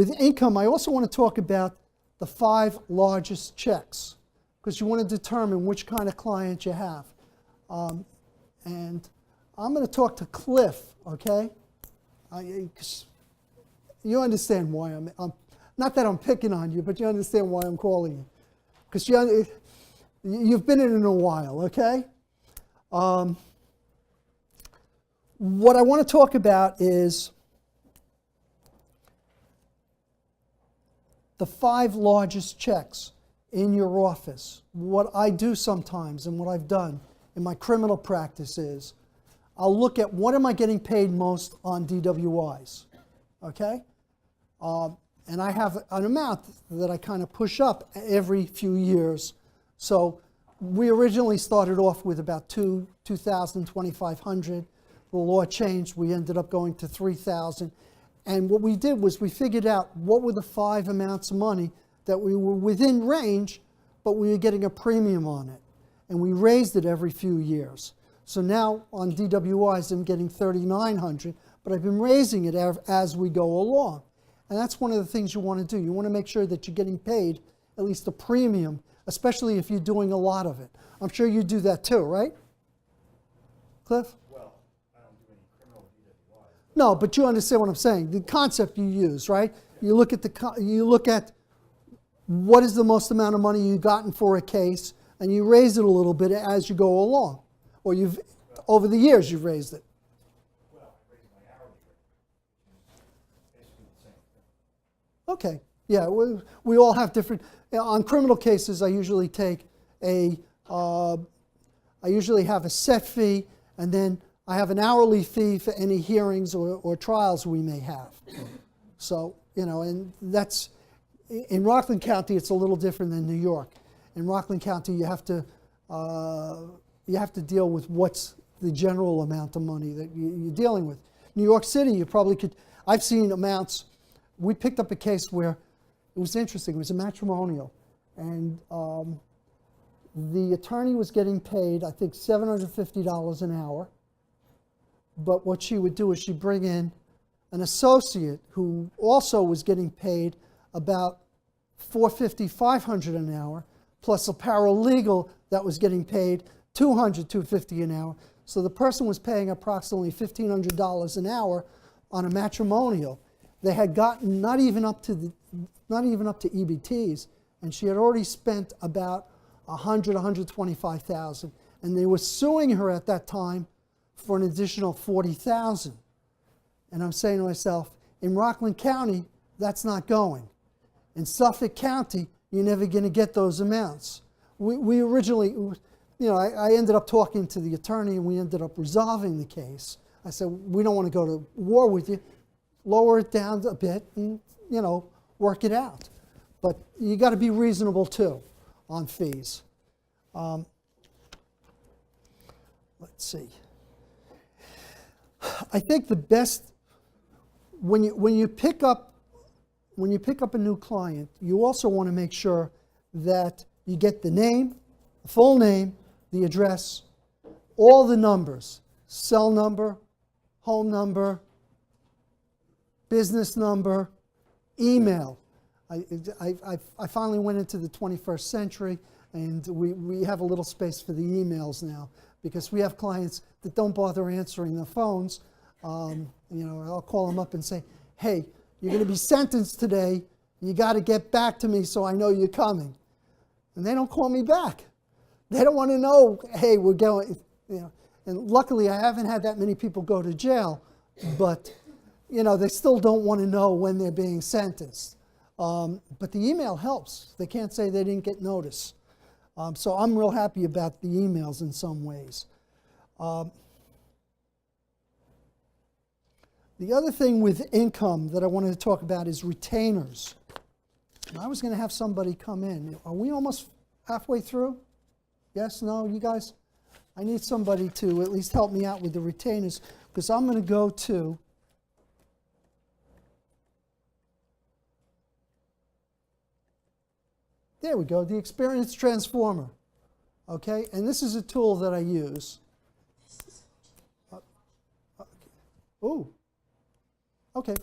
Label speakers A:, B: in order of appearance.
A: With income, I also want to talk about the 5 largest checks, because you want to determine which kind of client you have. And I'm going to talk to Cliff, okay? 'Cause you understand why I'm not that I'm picking on you, but you understand why I'm calling you. Because you've been in it a while, okay? What I want to talk about is the 5 largest checks in your office. What I do sometimes and what I've done in my criminal practice is I'll look at what am I getting paid most on DWIs, okay? And I have an amount that I kind of push up every few years. So we originally started off with about $2,000, $2,500. The law changed. We ended up going to $3,000. And what we did was we figured out what were the 5 amounts of money that we were within range, but we were getting a premium on it. And we raised it every few years. So now on DWIs, I'm getting $3,900, but I've been raising it as we go along. And that's one of the things you want to do. You want to make sure that you're getting paid at least a premium, especially if you're doing a lot of it. I'm sure you do that too, right? Cliff?
B: Well, I don't do any criminal DWIs.
A: No, but you understand what I'm saying. The concept you use, right? You look at what is the most amount of money you've gotten for a case, and you raise it a little bit as you go along. Or over the years you've raised it.
B: Well, I raised my hourly rate, which is basically the same thing.
A: Okay, yeah, we all have different, on criminal cases I usually take I usually have a set fee, and then I have an hourly fee for any hearings or trials we may have. So, and that's, in Rockland County it's a little different than New York. In Rockland County you have to deal with what's the general amount of money that you're dealing with. New York City, you probably could, I've seen amounts. We picked up a case where it was interesting. It was a matrimonial, and the attorney was getting paid, I think, $750 an hour. But what she would do is she'd bring in an associate who also was getting paid about $450, $500 an hour, plus a paralegal that was getting paid $200, $250 an hour. So the person was paying approximately $1,500 an hour on a matrimonial. They had gotten not even up to EBTs, and she had already spent about $100,000, $125,000, and they were suing her at that time for an additional $40,000. And I'm saying to myself, in Rockland County, that's not going. In Suffolk County, you're never going to get those amounts. We originally, I ended up talking to the attorney, and we ended up resolving the case. I said, we don't want to go to war with you. Lower it down a bit and, work it out. But you got to be reasonable too on fees. Let's see. I think the best, when you pick up a new client, you also want to make sure that you get the name, the full name, the address, all the numbers, cell number, home number, business number, email. I finally went into the 21st century, and we have a little space for the emails now, because we have clients that don't bother answering the phones. I'll call them up and say, hey, you're going to be sentenced today. You got to get back to me so I know you're coming. And they don't call me back. They don't want to know, hey, we're going, And luckily, I haven't had that many people go to jail, but they still don't want to know when they're being sentenced. But the email helps. They can't say they didn't get notice. So I'm real happy about the emails in some ways. The other thing with income that I wanted to talk about is retainers. And I was going to have somebody come in. Are we almost halfway through? Yes? No? You guys? I need somebody to at least help me out with the retainers, because I'm going to go to there we go, the Experience Transformer. Okay, and this is a tool that I use. Oh, okay.